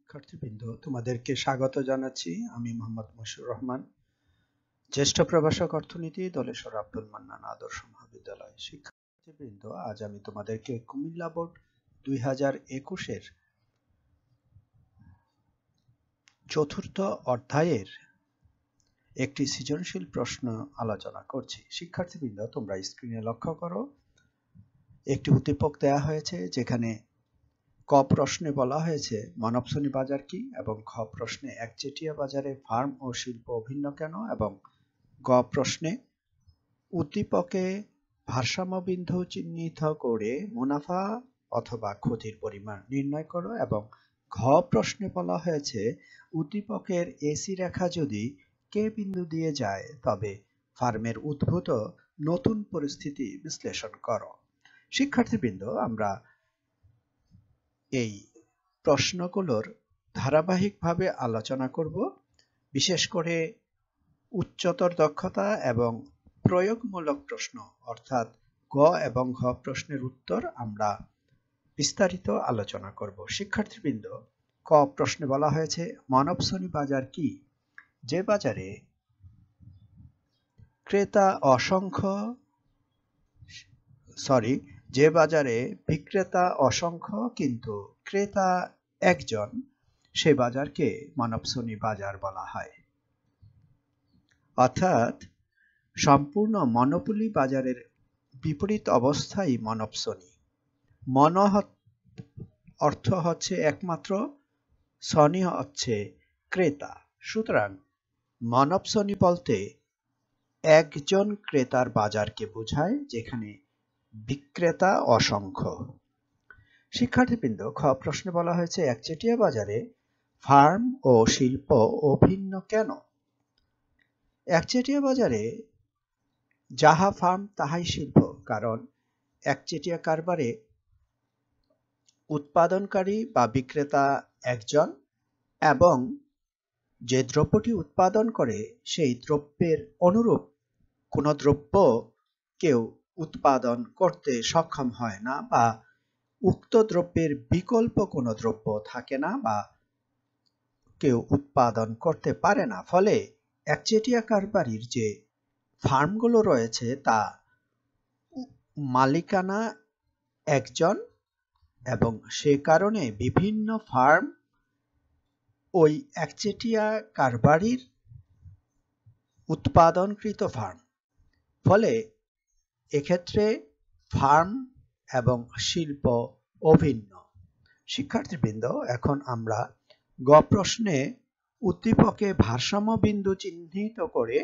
শিক্ষার্থীবৃন্দ, তোমাদেরকে স্বাগত জানাচ্ছি। আমি মোহাম্মদ মশিউর রহমান, জ্যেষ্ঠ প্রভাষক অর্থনীতি, দলেশ্বর আব্দুল মান্নান আদর্শ মহাবিদ্যালয়। শিক্ষার্থীবৃন্দ, আজ আমি তোমাদেরকে কুমিল্লা বোর্ড 2021-এর চতুর্থ অধ্যায়ের একটি সৃজনশীল প্রশ্ন আলোচনা করছি। শিক্ষার্থীবৃন্দ, তোমরা স্ক্রিনে লক্ষ্য করো, একটি উদ্দীপক দেয়া হয়েছে যেখানে ক প্রশ্নে বলা হয়েছে মানবশ্রেণী বাজার কি, এবং খ প্রশ্নে একচেটিয়া বাজারে ফার্ম ও শিল্প অভিন্ন কেন, এবং গ প্রশ্নে উদ্দীপকে ভারসাম্য বিন্দু চিহ্নিত করে মুনাফা অথবা ক্ষতির পরিমাণ নির্ণয় করো, এবং ঘ প্রশ্নে বলা হয়েছে উদ্দীপকের এসি রেখা যদি কে বিন্দু দিয়ে যায় তবে ফার্মের উদ্ভূত নতুন পরিস্থিতি বিশ্লেষণ করো। শিক্ষার্থীবৃন্দ, আমরা এই প্রশ্নগুলোর ধারাবাহিকভাবে আলোচনা করব। বিশেষ করে উচ্চতর দক্ষতা এবং প্রয়োগমূলক প্রশ্ন অর্থাৎ গ এবং ঘ প্রশ্নের উত্তর আমরা বিস্তারিত আলোচনা করব। শিক্ষার্থীবৃন্দ, ক প্রশ্নে বলা হয়েছে মানবশ্রেণী বাজার কি? যে বাজারে বিক্রেতা অসংখ্য কিন্তু ক্রেতা একজন, সে বাজারকে মানবশ্রেণী বাজার বলা হয়। অর্থাৎ সম্পূর্ণ মনোপলি বাজারের বিপরীত অবস্থাই মানবশ্রেণী। মন অর্থ হচ্ছে একমাত্র, শ্রেণী হচ্ছে ক্রেতা। সুতরাং মানবশ্রেণী বলতে একজন ক্রেতার বাজারকে বোঝায়, যেখানে বিক্রেতা অসংখ্য। শিক্ষার্থীবৃন্দ, খ প্রশ্নে বলা হয়েছে একচেটিয়া বাজারে ফার্ম ও শিল্প অভিন্ন কেন? একচেটিয়া বাজারে যাহা ফার্ম তাহাই শিল্প, কারণ একচেটিয়া কারবারে উৎপাদনকারী বা বিক্রেতা একজন, এবং যে দ্রব্যটি উৎপাদন করে সেই দ্রব্যের অনুরূপ কোনো দ্রব্য কেউ উৎপাদন করতে সক্ষম হয় না, বা উক্ত দ্রব্যের বিকল্প কোনো দ্রব্য থাকে না, বা কেউ উৎপাদন করতে পারে না। ফলে একচেটিয়া কারবারির যে ফার্মগুলো রয়েছে তা মালিকানা একজন, এবং সে কারণে বিভিন্ন ফার্ম ওই একচেটিয়া কারবারির উৎপাদনকৃত ফার্ম। ফলে এক্ষেত্রে ফার্ম এবং শিল্প অভিন্ন। শিক্ষার্থীবৃন্দ, এখন আমরা গ প্রশ্নে উদ্দীপকে ভারসাম্য বিন্দু চিহ্নিত করে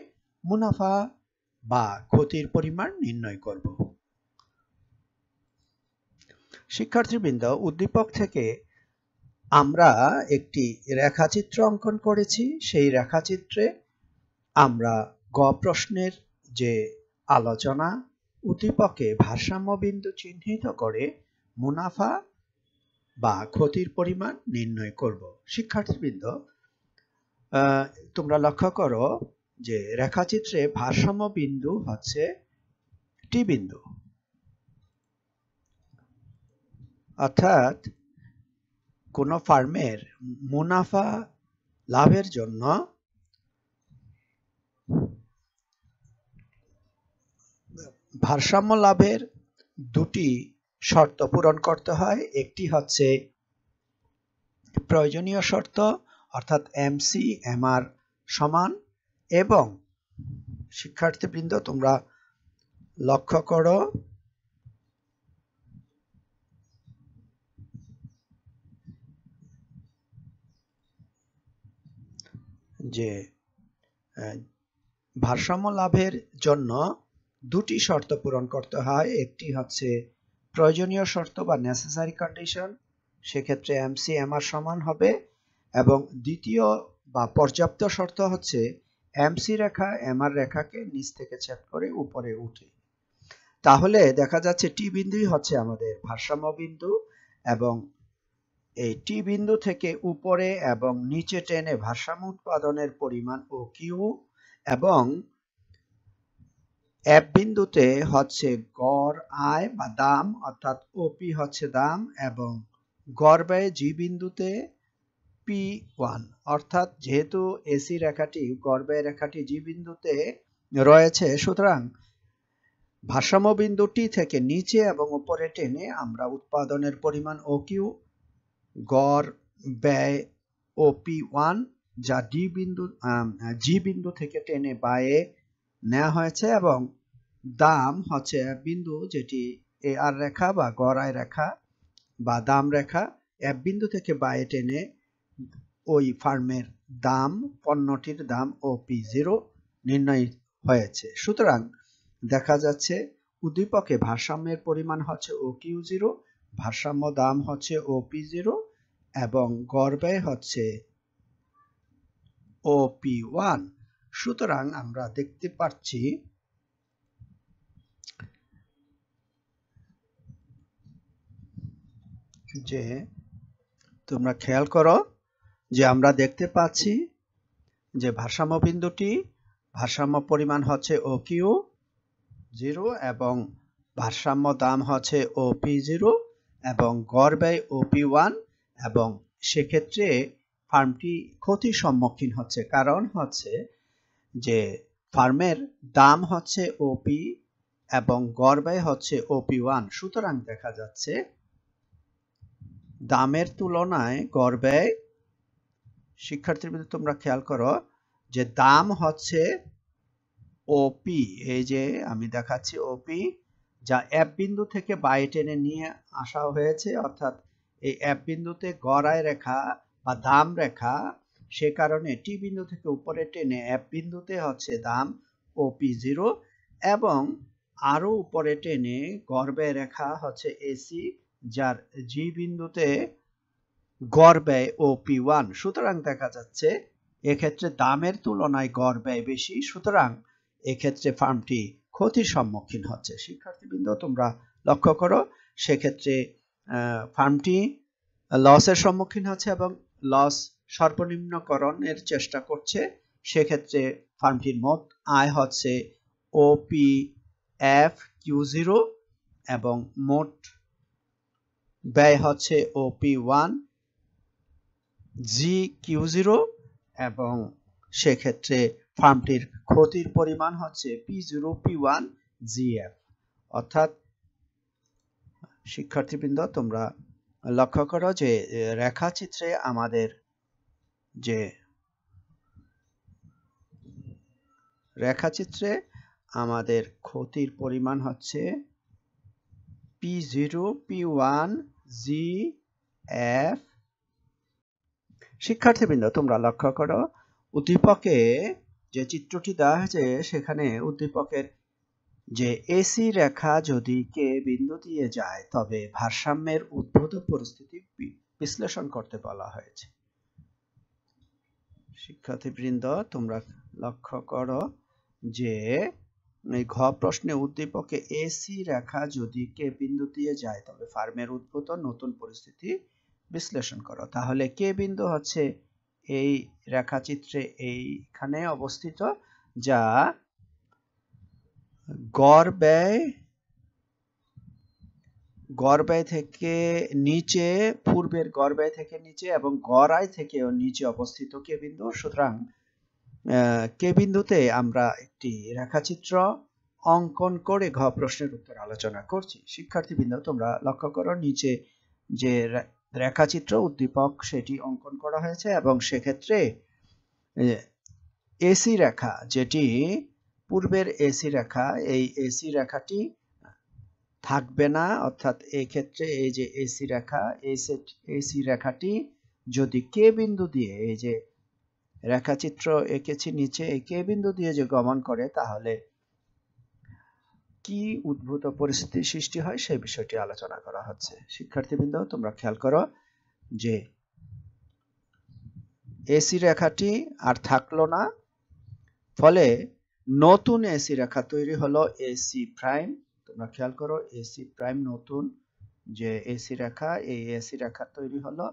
মুনাফা বা ক্ষতির পরিমাণ নির্ণয় করব। শিক্ষার্থীবৃন্দ, উদ্দীপক থেকে আমরা একটি রেখাচিত্র অঙ্কন করেছি। সেই রেখাচিত্রে আমরা গ প্রশ্নের যে আলোচনা, উদ্দীপকে ভারসাম্য বিন্দু চিহ্নিত করে মুনাফা বা ক্ষতির পরিমাণ নির্ণয় করব। শিক্ষার্থীবৃন্দ, তোমরা লক্ষ্য করো যে রেখাচিত্রে ভারসাম্য বিন্দু হচ্ছে টি বিন্দু, অর্থাৎ কোন ফার্মের মুনাফা লাভের জন্য ভারসাম্য লাভের দুটি শর্ত পূরণ করতে হয়। একটি হচ্ছে প্রয়োজনীয় শর্ত, অর্থাৎ এমসি এমআর সমান, এবং শিক্ষার্থীবৃন্দ তোমরা লক্ষ্য করো যে ভারসাম্য লাভের জন্য দুটি শর্ত পূরণ করতে হয়। একটি হচ্ছে প্রয়োজনীয় শর্ত বা নেসেসারি কন্ডিশন, সেক্ষেত্রে এমসি এমআর সমান হবে, এবং দ্বিতীয় বা পর্যাপ্ত শর্ত হচ্ছে এমসি রেখা এমআর রেখাকে নিচ থেকে ছেদ করে উপরে উঠে। তাহলে দেখা যাচ্ছে টি বিন্দুই হচ্ছে আমাদের ভারসাম্য বিন্দু, এবং এই টি বিন্দু থেকে উপরে এবং নিচে টেনে ভারসাম্য উৎপাদনের পরিমাণ ও কিউ, এবং এফ বিন্দুতে হচ্ছে গড় আয় বা দাম, অর্থাৎ ওপি হচ্ছে দাম, এবং গড় ব্যয় জি বিন্দুতে P1 অর্থাৎ যেহেতু এসি রেখাটি গড় ব্যয় রেখাটি জি বিন্দুতে রয়েছে, সুতরাং ভারসাম্য বিন্দুটি থেকে নিচে এবং উপরে টেনে আমরা উৎপাদনের পরিমাণ OQ, গড় ব্যয় OP1 যা জি বিন্দু থেকে টেনে বায়ে নেওয়া হয়েছে, এবং দাম হচ্ছে বিন্দু যেটি AR রেখা বা গড় আয় রেখা বা দাম রেখা এফ বিন্দু থেকে বায়ে টেনে ওই ফার্মের দাম, পণ্যটির দাম OP0 নির্ণয় হয়েছে। সুতরাং দেখা যাচ্ছে উদ্দীপকে ভারসাম্যের পরিমাণ হচ্ছে OQ0, ভারসাম্য দাম হচ্ছে OP0 এবং গড় ব্যয় হচ্ছে OP1। সুতরাং আমরা দেখতে পাচ্ছি যে তোমরা খেয়াল করো যে আমরা দেখতে পাচ্ছি যে ভারসাম্য বিন্দুটি ভারসাম্য পরিমাণ হচ্ছে OQ0 এবং ভারসাম্য দাম হচ্ছে OP0 এবং গড় ব্যয় OP1, এবং সেক্ষেত্রে ফার্মটি ক্ষতির সম্মুখীন হচ্ছে, কারণ হচ্ছে যে ফার্মের দাম হচ্ছে OP এবং গড় ব্যয় হচ্ছে OP1। সুতরাং দেখা যাচ্ছে দামের তুলনায় গড় ব্যয়, শিক্ষার্থীবৃন্দ তোমরা খেয়াল করো যে দাম হচ্ছে OP, এই যে আমি দেখাচ্ছি OP, যা এফ বিন্দু থেকে বায়ে টেনে নিয়ে আসা হয়েছে, অর্থাৎ এই এফ বিন্দুতে গড় আয় রেখা বা দাম রেখা, সে কারণে টি বিন্দু থেকে উপরে টেনে এফ বিন্দুতে হচ্ছে দাম OP0, এবং আরো উপরে টেনে গড় ব্যয় রেখা হচ্ছে AC, যার জি বিন্দুতে গড় ব্যয় OP1। সুতরাং দেখা যাচ্ছে এক্ষেত্রে দামের তুলনায় গড় ব্যয় বেশি, সুতরাং এক্ষেত্রে ফার্মটি ক্ষতির সম্মুখীন হচ্ছে। শিক্ষার্থীবৃন্দ তোমরা লক্ষ্য করো, সেক্ষেত্রে ফার্মটি লসের সম্মুখীন হচ্ছে এবং লস সর্বনিম্নকরণের চেষ্টা করছে। সেক্ষেত্রে ফার্মটির মোট আয় হচ্ছে OPFQ0 এবং মোট ব্যয় হচ্ছে OP1 GQ0, এবং সেক্ষেত্রে ফার্মটির ক্ষতির পরিমাণ হচ্ছে P0 P1 GF। অর্থাৎ শিক্ষার্থীবৃন্দ তোমরা লক্ষ্য করো যে রেখাচিত্রে আমাদের যে ক্ষতির পরিমাণ হচ্ছে P0 P1 GF। শিক্ষার্থীবৃন্দ তোমরা লক্ষ্য করো উদ্দীপকে যে চিত্রটি দেওয়া হয়েছে সেখানে উদ্দীপকের যে এসি রেখা যদি কে বিন্দু দিয়ে যায় তবে ভারসাম্যের উদ্ভূত পরিস্থিতি বিশ্লেষণ করতে বলা হয়েছে। শিক্ষার্থীবৃন্দ তোমরা লক্ষ্য করো যে এই ঘ প্রশ্নে উদ্দীপকে এসি রেখা যদি কে বিন্দু দিয়ে যায় তবে ফার্মের উদ্ভূত নতুন পরিস্থিতি বিশ্লেষণ করো। তাহলে কে বিন্দু হচ্ছে এই রেখাচিত্রে এইখানে অবস্থিত, যা গড় ব্যয় থেকে নিচে, পূর্বের গড় ব্যয় থেকে নিচে এবং গড় আয় থেকেও নিচে অবস্থিত কে বিন্দু। সুতরাং কে বিন্দুতে আমরা একটি রেখাচিত্র অঙ্কন করে ঘ প্রশ্নের উত্তর আলোচনা করছি। শিক্ষার্থীবৃন্দ তোমরা লক্ষ্য করো নিচে যে রেখাচিত্র উদ্দীপক সেটি অঙ্কন করা হয়েছে, এবং সেক্ষেত্রে এসি রেখা যেটি পূর্বের এসি রেখা, এই এসি রেখাটি থাকবে না, অর্থাৎ এই ক্ষেত্রে এই যে এসি রেখাটি যদি কে বিন্দু দিয়ে, এই যে রেখাচিত্র এঁকেছি নিচে, এই কে বিন্দু দিয়ে যে গমন করে তাহলে কি উদ্ভূত পরিস্থিতি সৃষ্টি হয় সেই বিষয়টি আলোচনা করা হচ্ছে। শিক্ষার্থীবৃন্দ তোমরা খেয়াল করো যে এসি রেখাটি আর থাকলো না, ফলে নতুন এসি রেখা তৈরি হলো এসি প্রাইম। তোমরা খেয়াল করো এসি প্রাইম, নতুন যে এসি রেখা, এই এসি রেখা তৈরি হলো,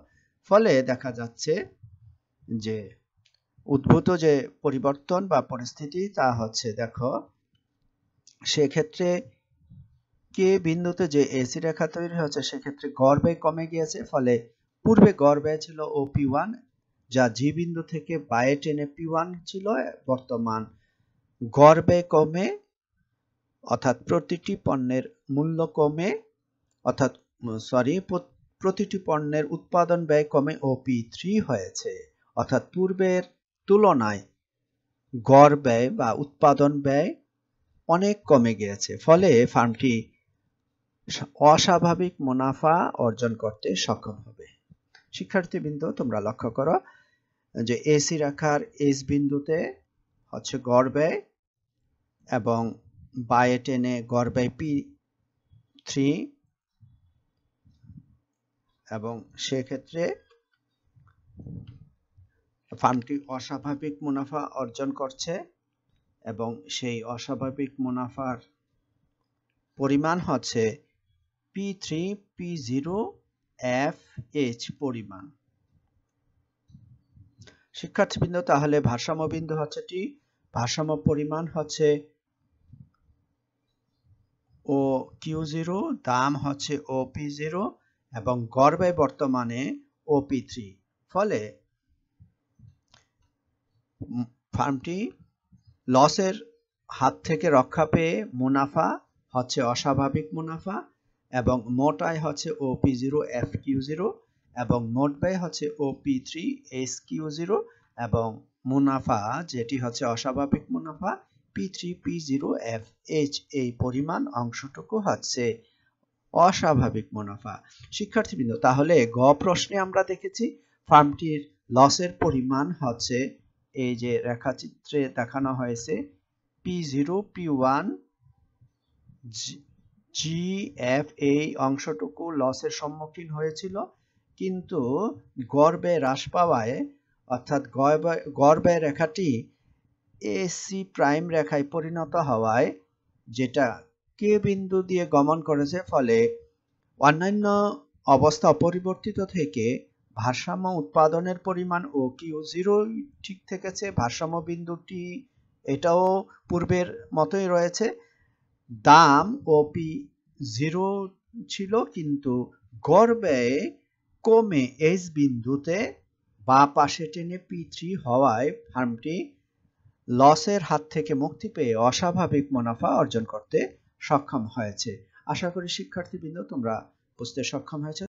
ফলে দেখা যাচ্ছে যে উদ্ভূত যে পরিবর্তন বা পরিস্থিতি তা হচ্ছে, দেখো সেক্ষেত্রে কে বিন্দুতে যে এসি রেখা তৈরি হচ্ছে সেক্ষেত্রে গড় ব্যয় কমে গিয়েছে, ফলে পূর্বে গড় ব্যয় ছিল OP1 যা জি বিন্দু থেকে বায়ে টেনে P1 ছিল বর্তমান গড় ব্যয় কমে অর্থাৎ প্রতিটি পণ্যের মূল্য কমে অর্থাৎ প্রতিটি পণ্যের উৎপাদন ব্যয় কমে OP3 হয়েছে, অর্থাৎ পূর্বের তুলনায় গড় ব্যয় বা উৎপাদন ব্যয় অনেক কমে গিয়েছে, ফলে ফার্মটি অস্বাভাবিক মুনাফা অর্জন করতে সক্ষম হবে। শিক্ষার্থীবৃন্দ, তোমরা লক্ষ্য করো যে এসি রেখার এস বিন্দুতে হচ্ছে গড় ব্যয় এবং বায়ে টেনে গড় ব্যয় P3 এবং সেক্ষেত্রে ফার্মটি অস্বাভাবিক মুনাফা অর্জন করছে এবং সেই অস্বাভাবিক মুনাফার পরিমাণ হচ্ছে P3 P0 FH পরিমাণ। শিক্ষার্থীবৃন্দ, তাহলে ভারসাম্য বিন্দু হচ্ছে টি, ভারসাম্য পরিমাণ হচ্ছে OQ0, দাম হচ্ছে OP0 এবং গড় ব্যয় বর্তমানে OP3, ফলে ফার্মটি লসের হাত থেকে রক্ষা পেয়ে মুনাফা হচ্ছে অস্বাভাবিক মুনাফা এবং মোট আয় হচ্ছে OP0 FQ0 এবং মোট ব্যয় হচ্ছে OP3 SQ0 এবং মুনাফা যেটি হচ্ছে অস্বাভাবিক মুনাফা P3 P0 FH, এই পরিমাণ অংশটুকু হচ্ছে অস্বাভাবিক মুনাফা। শিক্ষার্থীবৃন্দ, তাহলে গ প্রশ্নে আমরা দেখেছি ফার্মটির লসের পরিমাণ হচ্ছে এই যে রেখাচিত্রে দেখানো হয়েছে P0 P1 GF, এই অংশটুকু লসের সম্মুখীন হয়েছিল, কিন্তু গড় ব্যয় হ্রাস পাওয়ায় অর্থাৎ গড় ব্যয় রেখাটি AC প্রাইম রেখায় পরিণত হওয়ায় যেটা কে বিন্দু দিয়ে গমন করেছে, ফলে অন্যান্য অবস্থা অপরিবর্তিত থেকে ভারসাম্য উৎপাদনের পরিমাণ OQ0 ঠিক থেকেছে, ভারসাম্য বিন্দুটি এটাও পূর্বের মতোই রয়েছে, দাম OP0 ছিল, কিন্তু গড় ব্যয় কমে এস বিন্দুতে বা পাশে টেনে P3 হওয়ায় ফার্মটি লসের হাত থেকে মুক্তি পেয়ে অস্বাভাবিক মুনাফা অর্জন করতে সক্ষম হয়েছে। আশা করি শিক্ষার্থীবৃন্দ তোমরা বুঝতে সক্ষম হয়েছে।